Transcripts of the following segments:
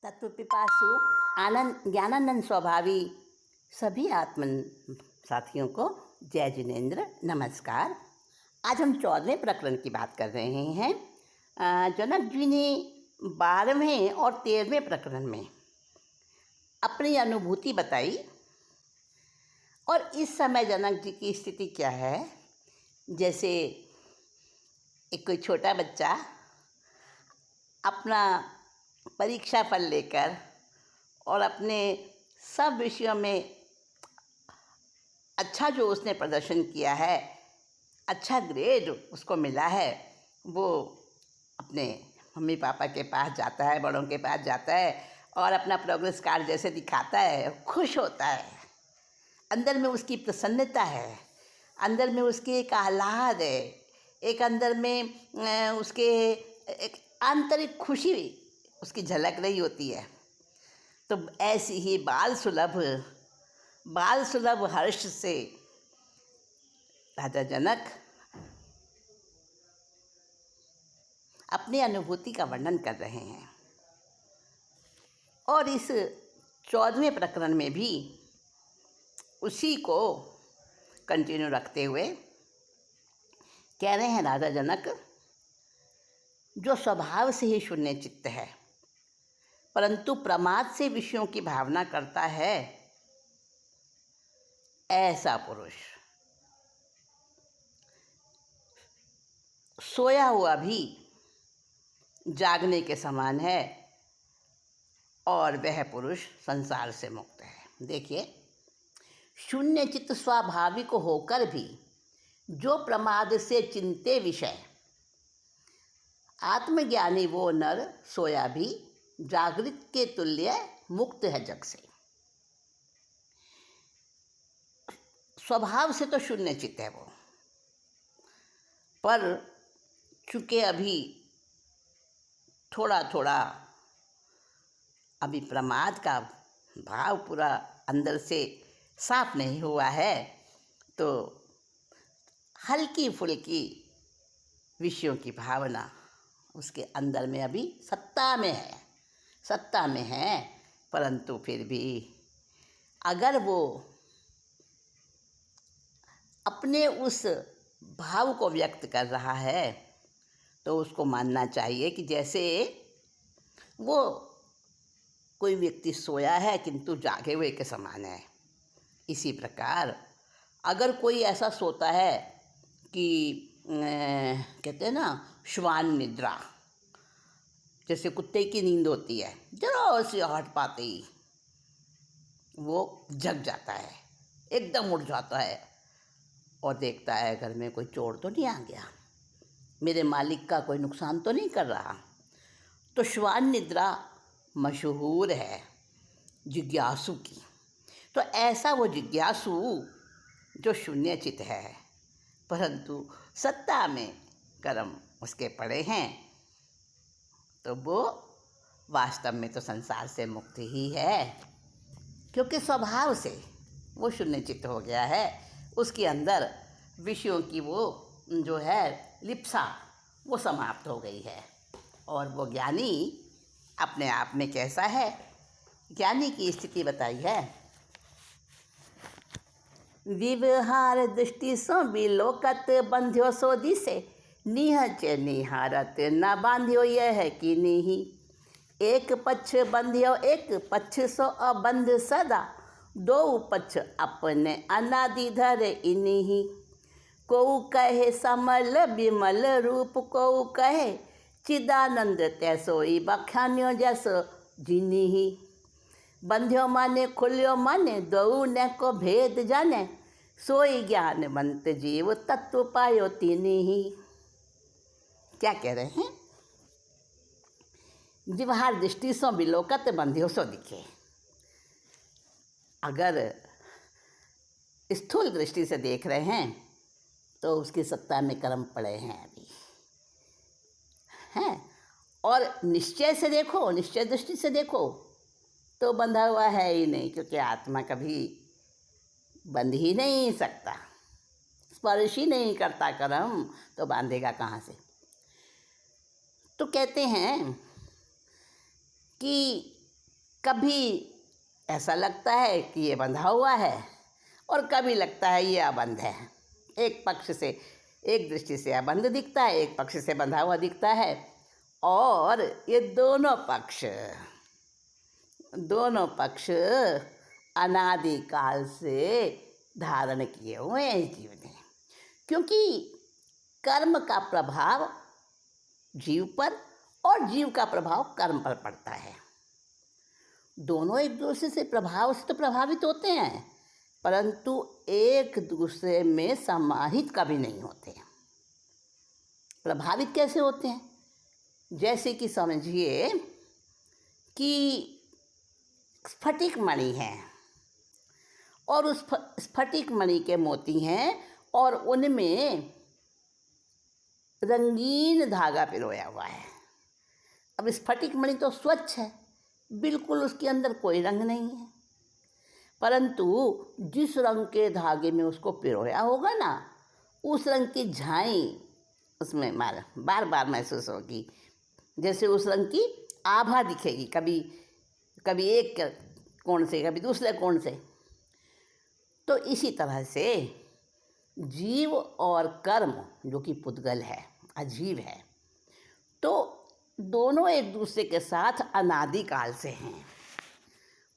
तत्व पिपासु आनंद ज्ञानानंद स्वभावी सभी आत्मन साथियों को जय जिनेन्द्र नमस्कार। आज हम 14वें प्रकरण की बात कर रहे हैं। जनक जी ने 12वें और 13वें प्रकरण में अपनी अनुभूति बताई और इस समय जनक जी की स्थिति क्या है। जैसे एक कोई छोटा बच्चा अपना परीक्षा फल लेकर और अपने सब विषयों में अच्छा जो उसने प्रदर्शन किया है, अच्छा ग्रेड उसको मिला है, वो अपने मम्मी पापा के पास जाता है, बड़ों के पास जाता है और अपना प्रोग्रेस कार्ड जैसे दिखाता है, खुश होता है। अंदर में उसकी प्रसन्नता है, अंदर में उसकी एक आह्लाद है, एक अंदर में उसके एक आंतरिक खुशी उसकी झलक रही होती है। तो ऐसी ही बाल सुलभ हर्ष से राजा जनक अपनी अनुभूति का वर्णन कर रहे हैं। और इस 14वें प्रकरण में भी उसी को कंटिन्यू रखते हुए कह रहे हैं राजा जनक, जो स्वभाव से ही शून्य चित्त है परंतु प्रमाद से विषयों की भावना करता है, ऐसा पुरुष सोया हुआ भी जागने के समान है और वह पुरुष संसार से मुक्त है। देखिए, शून्य चित्त स्वाभाविक होकर भी जो प्रमाद से चिंते विषय, आत्मज्ञानी वो नर सोया भी जागृत के तुल्य मुक्त है जग से। स्वभाव से तो शून्य चित्त है वो, पर चूँकि अभी थोड़ा थोड़ा अभी प्रमाद का भाव पूरा अंदर से साफ नहीं हुआ है, तो हल्की फुल्की विषयों की भावना उसके अंदर में अभी सत्ता में है। परंतु फिर भी अगर वो अपने उस भाव को व्यक्त कर रहा है तो उसको मानना चाहिए कि जैसे वो कोई व्यक्ति सोया है किंतु जागे हुए के समान है। इसी प्रकार अगर कोई ऐसा सोता है कि कहते हैं ना, श्वान निद्रा, जैसे कुत्ते की नींद होती है, जरा सी आहट पाते ही वो जग जाता है, एकदम उठ जाता है और देखता है घर में कोई चोर तो नहीं आ गया, मेरे मालिक का कोई नुकसान तो नहीं कर रहा। तो श्वान निद्रा मशहूर है जिज्ञासु की। तो ऐसा वो जिज्ञासु जो शून्यचित है परंतु सत्ता में कर्म उसके पड़े हैं, तो वो वास्तव में तो संसार से मुक्त ही है, क्योंकि स्वभाव से वो शून्यचित्त हो गया है। उसके अंदर विषयों की वो जो है लिप्सा वो समाप्त हो गई है। और वो ज्ञानी अपने आप में कैसा है, ज्ञानी की स्थिति बताई है। व्यवहार दृष्टि सो विलोकत बंध्यो सो दिसे, निहच निहारत न बांध्यो यह कि नहीं। एक पक्ष बंध्यो एक पक्ष सो अबंध सदा, दो पक्ष अपने अनादि धरे इन्हीं। को कहे समल विमल रूप, को कहे चिदानंद तैसोई बख्यान्यो जैसो जिन्हीं। बंध्यो माने खुल्यो माने, दो न को भेद जाने, सोई ज्ञानवंत जीव तत्व पायो तिन्हीं। क्या कह रहे हैं? व्यवहार दृष्टि सो विलोकत बंध्यो सो दिखे। अगर स्थूल दृष्टि से देख रहे हैं तो उसकी सत्ता में कर्म पड़े हैं अभी हैं, और निश्चय से देखो, निश्चय दृष्टि से देखो तो बंधा हुआ है ही नहीं, क्योंकि आत्मा कभी बंध ही नहीं सकता, स्पर्श ही नहीं करता कर्म, तो बांधेगा कहाँ से। तो कहते हैं कि कभी ऐसा लगता है कि ये बंधा हुआ है और कभी लगता है ये अबंध है। एक पक्ष से, एक दृष्टि से अबंध दिखता है, एक पक्ष से बंधा हुआ दिखता है। और ये दोनों पक्ष अनादिकाल से धारण किए हुए हैं इस जीव ने, क्योंकि कर्म का प्रभाव जीव पर और जीव का प्रभाव कर्म पर पड़ता है। दोनों एक दूसरे से प्रभाव से तो प्रभावित होते हैं, परंतु एक दूसरे में समाहित कभी नहीं होते। प्रभावित कैसे होते हैं? जैसे कि समझिए कि स्फटिक मणि है और उस स्फटिक मणि के मोती हैं और उनमें रंगीन धागा पिरोया हुआ है। अब स्फटिक मणि तो स्वच्छ है, बिल्कुल उसके अंदर कोई रंग नहीं है, परंतु जिस रंग के धागे में उसको पिरोया होगा ना, उस रंग की झाई उसमें बार बार महसूस होगी, जैसे उस रंग की आभा दिखेगी, कभी एक कोण से, कभी दूसरे कोण से। तो इसी तरह से जीव और कर्म, जो कि पुद्गल है, अजीव है, तो दोनों एक दूसरे के साथ अनादिकाल से हैं।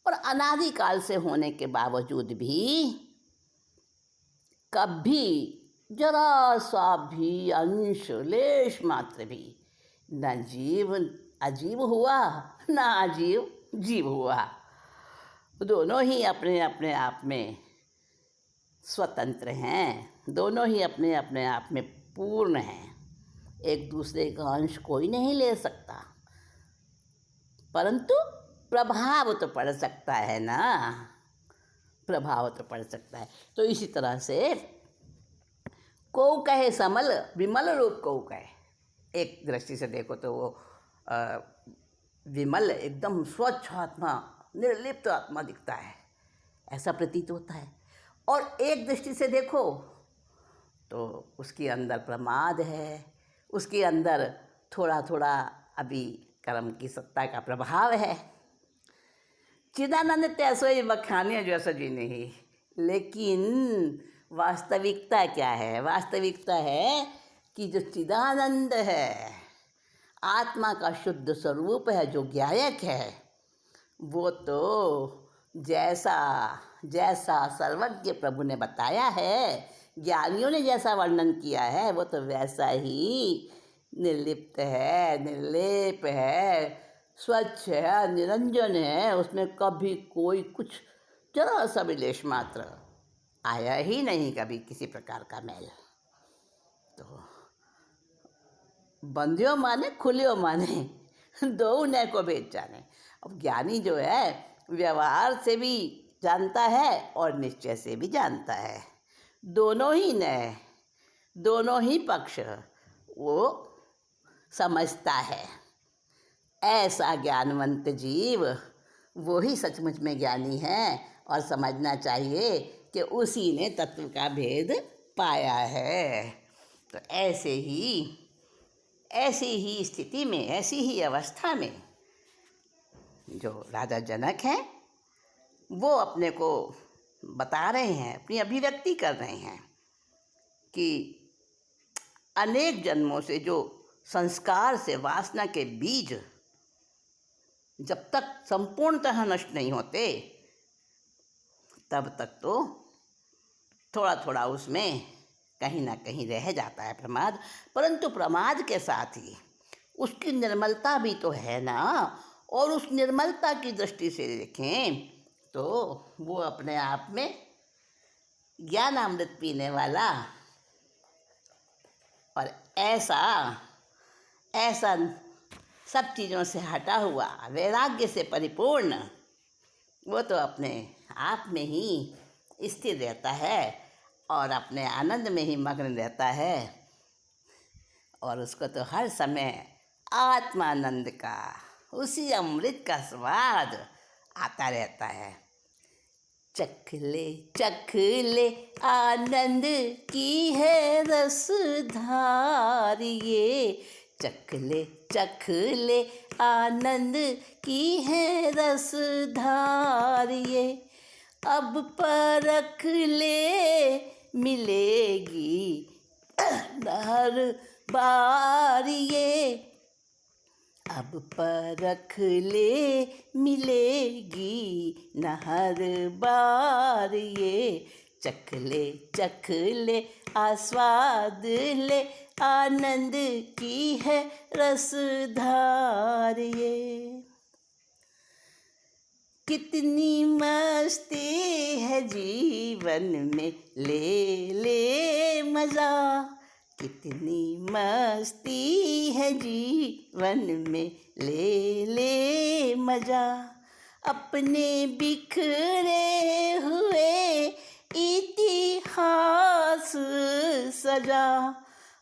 और अनादिकाल से होने के बावजूद भी कभी जरा सा भी अंश, लेश मात्र भी, न जीव अजीव हुआ, न अजीव जीव हुआ। दोनों ही अपने अपने आप में स्वतंत्र हैं, दोनों ही अपने अपने आप में पूर्ण हैं। एक दूसरे का अंश कोई नहीं ले सकता, परंतु प्रभाव तो पड़ सकता है ना, प्रभाव तो पड़ सकता है। तो इसी तरह से को कहे समल विमल रूप को कहे, एक दृष्टि से देखो तो वो विमल, एकदम स्वच्छ आत्मा, निर्लिप्त आत्मा दिखता है, ऐसा प्रतीत होता है। और एक दृष्टि से देखो तो उसके अंदर प्रमाद है, उसके अंदर थोड़ा थोड़ा अभी कर्म की सत्ता का प्रभाव है। चिदानंद तैसोई बखाने जैसा जी नहीं, लेकिन वास्तविकता क्या है? वास्तविकता है कि जो चिदानंद है, आत्मा का शुद्ध स्वरूप है, जो ज्ञायक है, वो तो जैसा सर्वज्ञ प्रभु ने बताया है, ज्ञानियों ने जैसा वर्णन किया है, वो तो वैसा ही निर्लिप्त है, निर्लेप है, स्वच्छ है, निरंजन है। उसमें कभी कोई कुछ जरा सा भी लेश मात्र आया ही नहीं, कभी किसी प्रकार का मैल। तो बंध्यो माने खुलियो माने, दो ने को भेद जाने। अब ज्ञानी जो है व्यवहार से भी जानता है और निश्चय से भी जानता है, दोनों ही ने, दोनों ही पक्ष वो समझता है। ऐसा ज्ञानवंत जीव वो ही सचमुच में ज्ञानी है, और समझना चाहिए कि उसी ने तत्व का भेद पाया है। तो ऐसी ही स्थिति में, ऐसी ही अवस्था में जो राजा जनक हैं, वो अपने को बता रहे हैं, अपनी अभिव्यक्ति कर रहे हैं कि अनेक जन्मों से जो संस्कार से वासना के बीज जब तक संपूर्णतः नष्ट नहीं होते, तब तक तो थोड़ा थोड़ा उसमें कहीं ना कहीं रह जाता है प्रमाद। परंतु प्रमाद के साथ ही उसकी निर्मलता भी तो है ना, और उस निर्मलता की दृष्टि से देखें तो वो अपने आप में ज्ञान अमृत पीने वाला और ऐसा सब चीज़ों से हटा हुआ, वैराग्य से परिपूर्ण, वो तो अपने आप में ही स्थिर रहता है और अपने आनंद में ही मग्न रहता है, और उसको तो हर समय आत्मानंद का, उसी अमृत का स्वाद आता रहता है। चख ले आनंद की है रसधार, ये चख ले आनंद की है रसधार ये। अब परख ले मिलेगी हर बार ये। अब परख ले मिलेगी न हर बार ये। चख ले आस्वाद ले आनंद की है रसधार ये। कितनी मस्ती है जीवन में ले मज़ा। कितनी मस्ती है जीवन में ले मज़ा। अपने बिखरे हुए इतिहास सजा।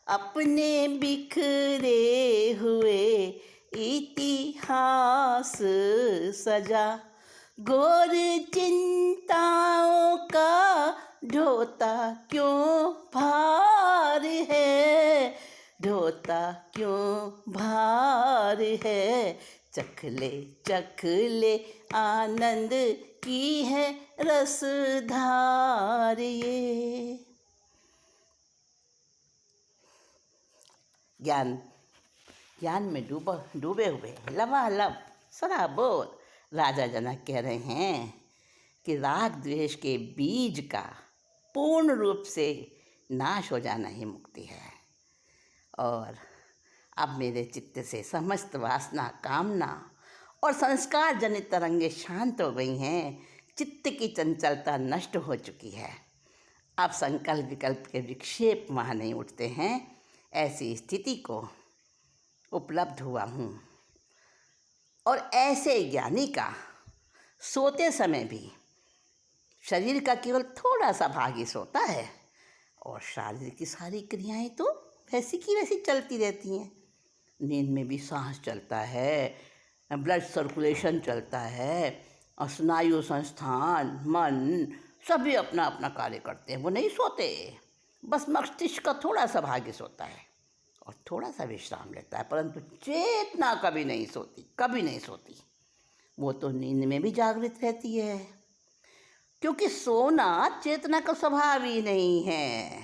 अपने बिखरे हुए इतिहास सजा। घोर चिंताओं का ढोता क्यों भार है। ढोता क्यों भार है। चख ले आनंद की है रसधार ये। ज्ञान में डूबे हुए लबालब सराबोर राजा जनक कह रहे हैं कि राग द्वेष के बीज का पूर्ण रूप से नाश हो जाना ही मुक्ति है। और अब मेरे चित्त से समस्त वासना, कामना और संस्कार जनित तरंगे शांत हो गई हैं। चित्त की चंचलता नष्ट हो चुकी है। अब संकल्प विकल्प के विक्षेप वहाँ नहीं उठते हैं। ऐसी स्थिति को उपलब्ध हुआ हूँ। और ऐसे ज्ञानी का सोते समय भी शरीर का केवल थोड़ा सा भाग ही सोता है और शारीर की सारी क्रियाएं तो वैसी की वैसी चलती रहती हैं। नींद में भी सांस चलता है, ब्लड सर्कुलेशन चलता है और स्नायु संस्थान, मन सभी अपना अपना कार्य करते हैं। वो नहीं सोते, बस मस्तिष्क का थोड़ा सा भाग ही सोता है और थोड़ा सा विश्राम लेता है, परंतु चेतना कभी नहीं सोती। वो तो नींद में भी जागृत रहती है, क्योंकि सोना चेतना का स्वभाव ही नहीं है।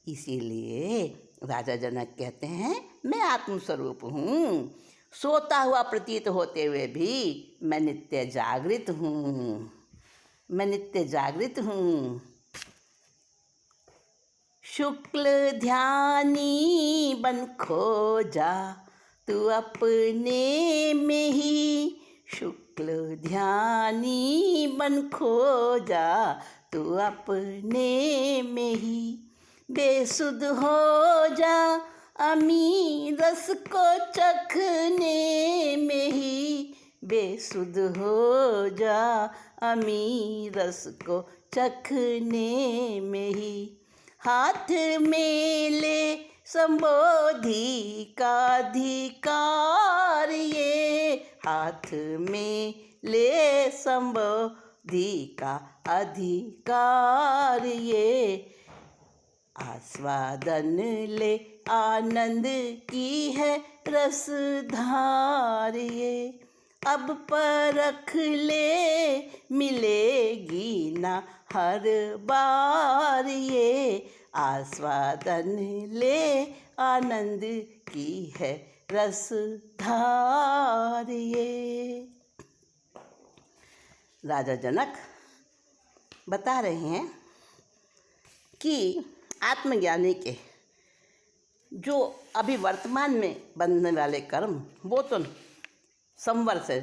इसीलिए राजा जनक कहते हैं, मैं आत्मस्वरूप हूँ। सोता हुआ प्रतीत होते हुए भी मैं नित्य जागृत हूँ। शुक्ल ध्यानी बन खो जा तू अपने में ही। शुक्ल ध्यानी बन खो जा तू अपने में ही। बेसुध हो जा अमी रस को चखने में ही। बेसुध हो जा अमी रस को चखने में ही। हाथ में ले संबोधि का अधिकार ये। हाथ में ले संबोधि का अधिकार ये। आस्वादन ले आनंद की है रसधार ये। अब परख ले मिलेगी ना हर बार ये। आस्वादन ले आनंद की है रसधार ये। राजा जनक बता रहे हैं कि आत्मज्ञानी के जो अभी वर्तमान में बनने वाले कर्म वो तो संवर से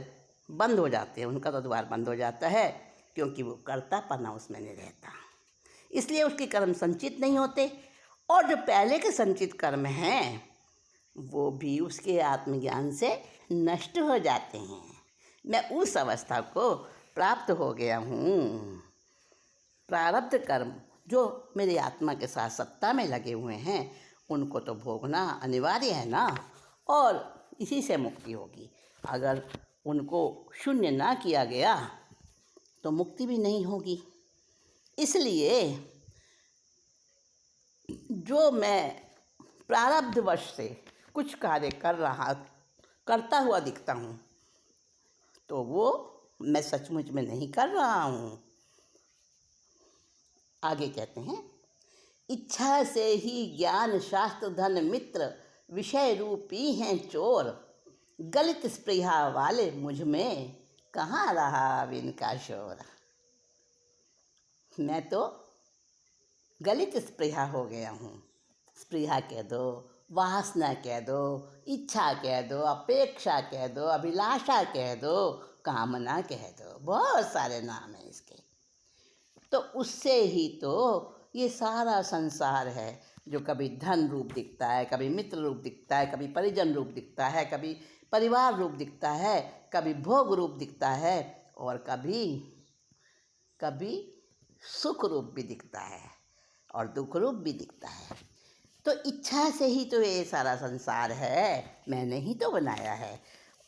बंद हो जाते हैं, उनका तो द्वार बंद हो जाता है, क्योंकि वो कर्तापना उसमें नहीं रहता। इसलिए उसके कर्म संचित नहीं होते। और जो पहले के संचित कर्म हैं वो भी उसके आत्मज्ञान से नष्ट हो जाते हैं। मैं उस अवस्था को प्राप्त हो गया हूँ। प्रारब्ध कर्म जो मेरी आत्मा के साथ सत्ता में लगे हुए हैं उनको तो भोगना अनिवार्य है ना, और इसी से मुक्ति होगी। अगर उनको शून्य ना किया गया तो मुक्ति भी नहीं होगी। इसलिए जो मैं प्रारब्धवश से कुछ कार्य करता हुआ दिखता हूँ तो वो मैं सचमुच में नहीं कर रहा हूँ। आगे कहते हैं, इच्छा से ही ज्ञान शास्त्र धन मित्र विषय रूपी हैं चोर, गलित स्पृहा वाले मुझ में कहाँ रहा अब इनका शोर। मैं तो गलित स्पृहा हो गया हूँ। स्पृहा कह दो, वासना कह दो, इच्छा कह दो, अपेक्षा कह दो, अभिलाषा कह दो, कामना कह दो, बहुत सारे नाम हैं इसके। तो उससे ही तो ये सारा संसार है, जो कभी धन रूप दिखता है, कभी मित्र रूप दिखता है, कभी परिजन रूप दिखता है, कभी परिवार रूप दिखता है, कभी भोग रूप दिखता है, और कभी सुख रूप भी दिखता है और दुख रूप भी दिखता है। तो इच्छा से ही तो ये सारा संसार है, मैंने ही तो बनाया है।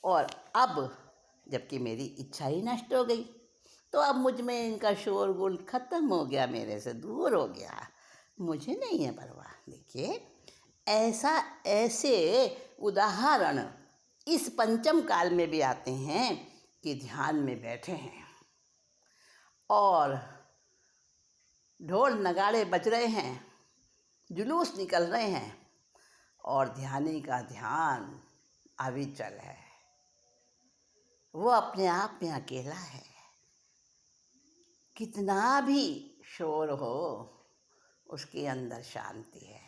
और अब जबकि मेरी इच्छा ही नष्ट हो गई तो अब मुझ में इनका शोरगुल खत्म हो गया, मेरे से दूर हो गया, मुझे नहीं है परवाह। देखिए, ऐसे उदाहरण इस पंचम काल में भी आते हैं कि ध्यान में बैठे हैं और ढोल नगाड़े बज रहे हैं, जुलूस निकल रहे हैं और ध्यानी का ध्यान अविचल है, वो अपने आप में अकेला है। कितना भी शोर हो उसके अंदर शांति है।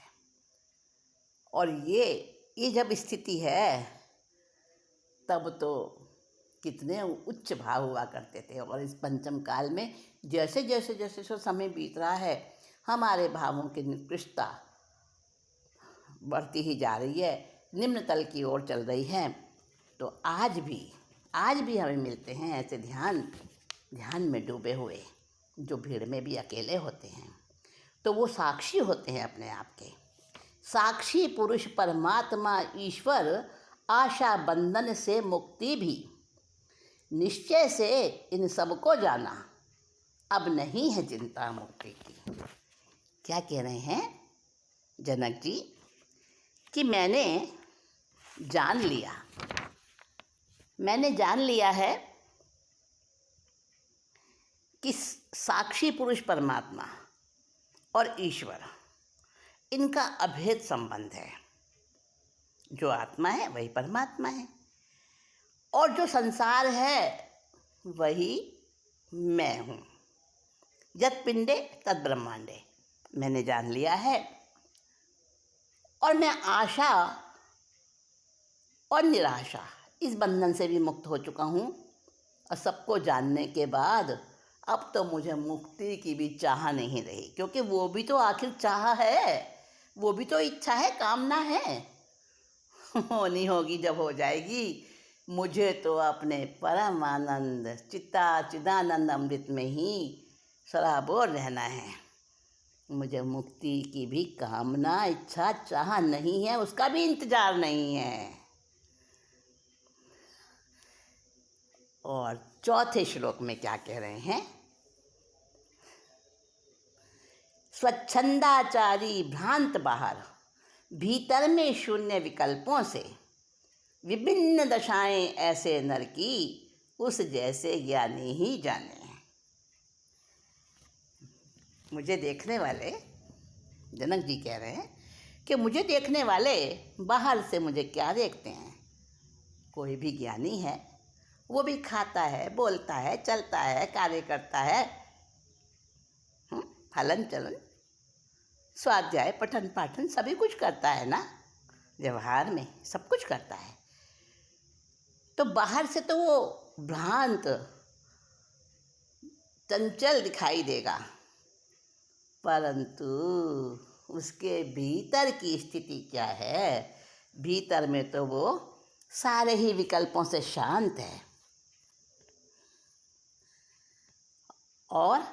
और ये जब स्थिति है तब तो कितने उच्च भाव हुआ करते थे। और इस पंचम काल में जैसे जैसे जैसे सो समय बीत रहा है, हमारे भावों की निकृष्टता बढ़ती ही जा रही है, निम्न तल की ओर चल रही है। तो आज भी हमें मिलते हैं ऐसे ध्यान में डूबे हुए, जो भीड़ में भी अकेले होते हैं। तो वो साक्षी होते हैं अपने आप के, साक्षी पुरुष परमात्मा ईश्वर, आशा बंधन से मुक्ति भी, निश्चय से इन सबको जाना, अब नहीं है चिंता मुक्ति की। क्या कह रहे हैं जनक जी कि मैंने जान लिया है कि साक्षी पुरुष परमात्मा और ईश्वर, इनका अभेद संबंध है। जो आत्मा है वही परमात्मा है और जो संसार है वही मैं हूँ। यत् पिंडे तत् ब्रह्मांडे, मैंने जान लिया है। और मैं आशा और निराशा, इस बंधन से भी मुक्त हो चुका हूँ। और सबको जानने के बाद अब तो मुझे मुक्ति की भी चाह नहीं रही, क्योंकि वो भी तो आखिर चाह है, वो भी तो इच्छा है, कामना है। होनी होगी जब हो जाएगी। मुझे तो अपने परम आनंद चिदानंद अमृत में ही सराबोर रहना है। मुझे मुक्ति की भी कामना, इच्छा, चाह नहीं है, उसका भी इंतजार नहीं है। और चौथे श्लोक में क्या कह रहे हैं? स्वच्छंदाचारी भ्रांत बाहर, भीतर में शून्य विकल्पों से, विभिन्न दशाएं ऐसे नर की, उस जैसे ज्ञानी ही जाने। मुझे देखने वाले, जनक जी कह रहे हैं कि मुझे देखने वाले बाहर से मुझे क्या देखते हैं? कोई भी ज्ञानी है, वो भी खाता है, बोलता है, चलता है, कार्य करता है, हलन चलन, स्वाध्याय, पठन पाठन सभी कुछ करता है ना, व्यवहार में सब कुछ करता है। तो बाहर से तो वो भ्रांत, चंचल दिखाई देगा, परंतु उसके भीतर की स्थिति क्या है? भीतर में तो वो सारे ही विकल्पों से शांत है। और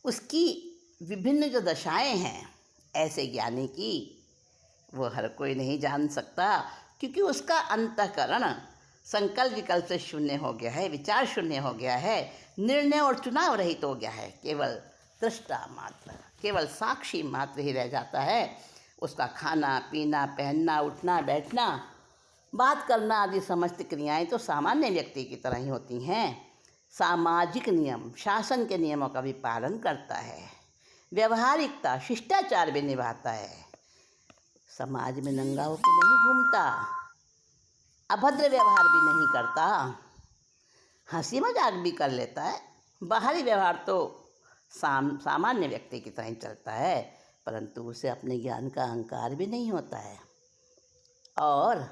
उसकी विभिन्न जो दशाएं हैं ऐसे ज्ञानी की, वो हर कोई नहीं जान सकता, क्योंकि उसका अंतःकरण संकल्प विकल्प से शून्य हो गया है, विचार शून्य हो गया है, निर्णय और चुनाव रहित हो गया है। केवल दृष्टा मात्र, केवल साक्षी मात्र ही रह जाता है। उसका खाना पीना, पहनना, उठना बैठना, बात करना आदि समस्त क्रियाएं तो सामान्य व्यक्ति की तरह ही होती हैं। सामाजिक नियम, शासन के नियमों का भी पालन करता है, व्यवहारिकता, शिष्टाचार भी निभाता है, समाज में नंगा होकर नहीं घूमता, अभद्र व्यवहार भी नहीं करता, हंसी मजाक भी कर लेता है। बाहरी व्यवहार तो सामान्य व्यक्ति की तरह ही चलता है, परंतु उसे अपने ज्ञान का अहंकार भी नहीं होता है और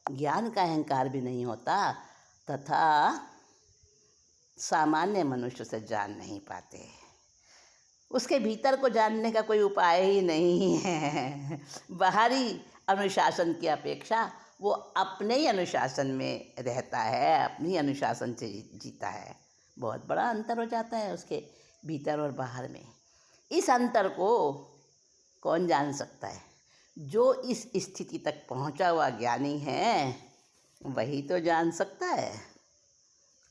ज्ञान का अहंकार भी नहीं होता तथा सामान्य मनुष्य से जान नहीं पाते। उसके भीतर को जानने का कोई उपाय ही नहीं है। बाहरी अनुशासन की अपेक्षा वो अपने ही अनुशासन में रहता है, अपनी अनुशासन से जीता है। बहुत बड़ा अंतर हो जाता है उसके भीतर और बाहर में। इस अंतर को कौन जान सकता है? जो इस स्थिति तक पहुंचा हुआ ज्ञानी है वही तो जान सकता है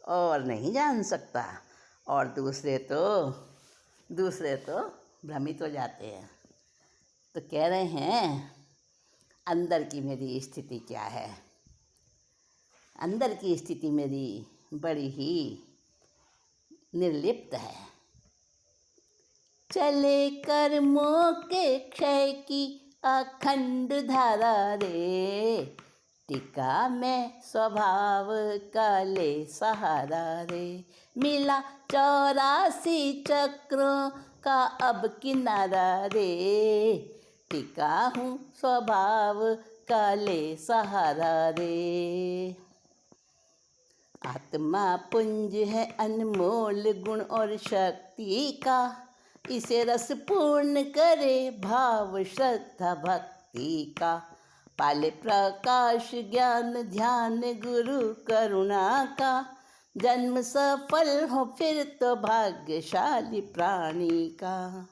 और नहीं जान सकता, और दूसरे तो भ्रमित हो जाते हैं। तो कह रहे हैं अंदर की मेरी स्थिति क्या है? अंदर की स्थिति मेरी बड़ी ही निर्लिप्त है। चले कर्मों के क्षय की अखंड धारा रे, टिका मैं स्वभाव का ले सहारा रे। मिला 84 चक्रों का अब किनारा रे, टिका हूँ स्वभाव का ले सहारा रे। आत्मा पुंज है अनमोल गुण और शक्ति का, इसे रस पूर्ण करे भाव श्रद्धा भक्ति का। पाले प्रकाश ज्ञान ध्यान गुरु करुणा का, जन्म सफल हो फिर तो भाग्यशाली प्राणी का।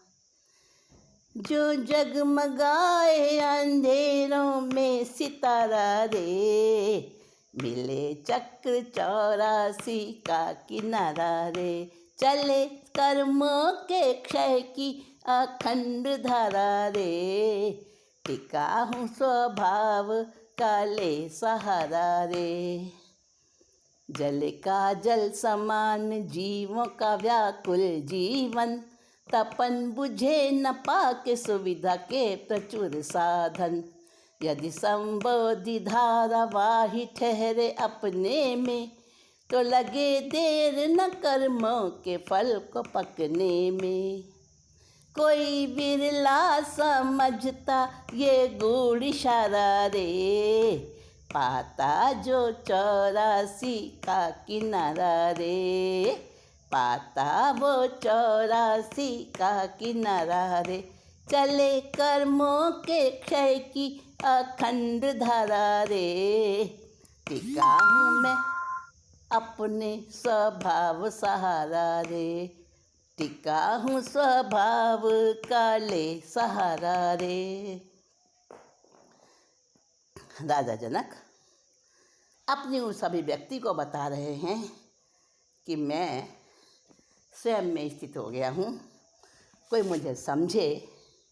जो जगमगाए अंधेरों में सितारा रे, मिले चक्र 84 का किनारा रे। चले कर्मों के क्षय की अखंड धारा रे, टिका हूँ स्वभाव का ले सहारा रे। जल का जल समान जीवों का व्याकुल जीवन, तपन बुझे न पाके सुविधा के प्रचुर साधन। यदि संबोधि धारावाही ठहरे अपने में, तो लगे देर न कर्मों के फल को पकने में। कोई बिरला समझता ये गूढ़ इशारा रे, पाता जो 84 का किनारा रे, पाता वो 84 का किनारा रे। चले कर्मों के क्षय की अखंड धारा रे, टिका हूँ मैं अपने स्वभाव सहारा रे, टिका हूँ स्वभाव का ले सहारा रे। राजा जनक अपनी उस अभिव्यक्ति को बता रहे हैं कि मैं स्वयं में स्थित हो गया हूँ। कोई मुझे समझे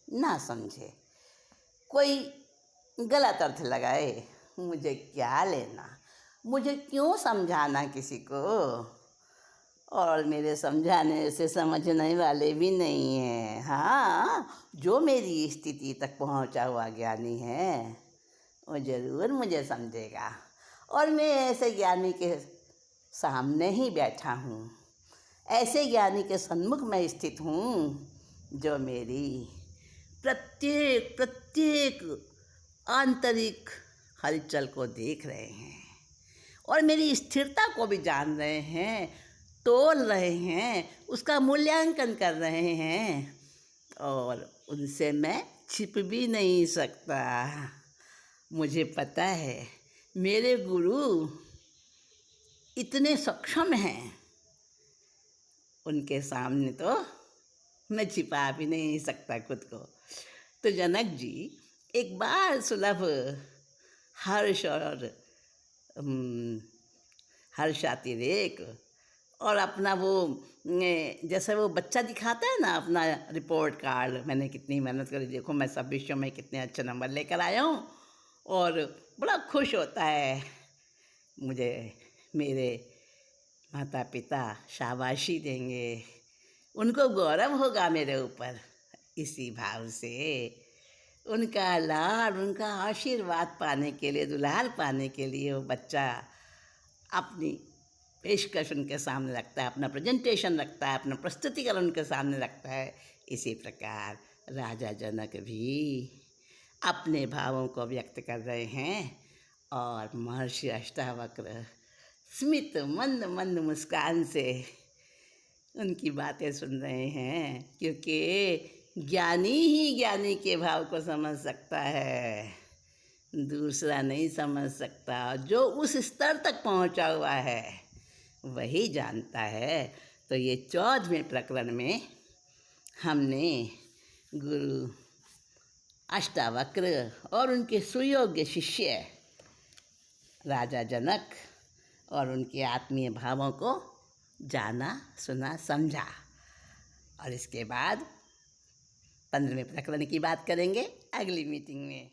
ना समझे, कोई गलत अर्थ लगाए, मुझे क्या लेना, मुझे क्यों समझाना किसी को, और मेरे समझाने से समझने वाले भी नहीं हैं। हाँ, जो मेरी स्थिति तक पहुंचा हुआ ज्ञानी है वो ज़रूर मुझे समझेगा, और मैं ऐसे ज्ञानी के सामने ही बैठा हूँ, ऐसे ज्ञानी के सन्मुख में स्थित हूँ जो मेरी प्रत्येक आंतरिक हलचल को देख रहे हैं और मेरी स्थिरता को भी जान रहे हैं, तोल रहे हैं, उसका मूल्यांकन कर रहे हैं, और उनसे मैं छिप भी नहीं सकता। मुझे पता है मेरे गुरु इतने सक्षम हैं, उनके सामने तो मैं छिपा भी नहीं सकता खुद को। तो जनक जी एक बार सुलभ हर्ष और हर्षातिरेक और अपना वो जैसे वो बच्चा दिखाता है ना अपना रिपोर्ट कार्ड, मैंने कितनी मेहनत करी, देखो मैं सब विषयों में कितने अच्छे नंबर लेकर आया हूँ, और बड़ा खुश होता है। मुझे मेरे माता पिता शाबाशी देंगे, उनको गौरव होगा मेरे ऊपर। इसी भाव से उनका लाड, उनका आशीर्वाद पाने के लिए, दुलार पाने के लिए वो बच्चा अपनी पेशकश उनके सामने रखता है, अपना प्रेजेंटेशन रखता है, अपना प्रस्तुतिकरण उनके सामने रखता है। इसी प्रकार राजा जनक भी अपने भावों को व्यक्त कर रहे हैं और महर्षि अष्टावक्र स्मित मंद मंद मुस्कान से उनकी बातें सुन रहे हैं, क्योंकि ज्ञानी ही ज्ञानी के भाव को समझ सकता है, दूसरा नहीं समझ सकता। जो उस स्तर तक पहुंचा हुआ है वही जानता है। तो ये 14वें प्रकरण में हमने गुरु अष्टावक्र और उनके सुयोग्य शिष्य राजा जनक और उनके आत्मीय भावों को जाना, सुना, समझा। और इसके बाद 15वें प्रकरण की बात करेंगे अगली मीटिंग में।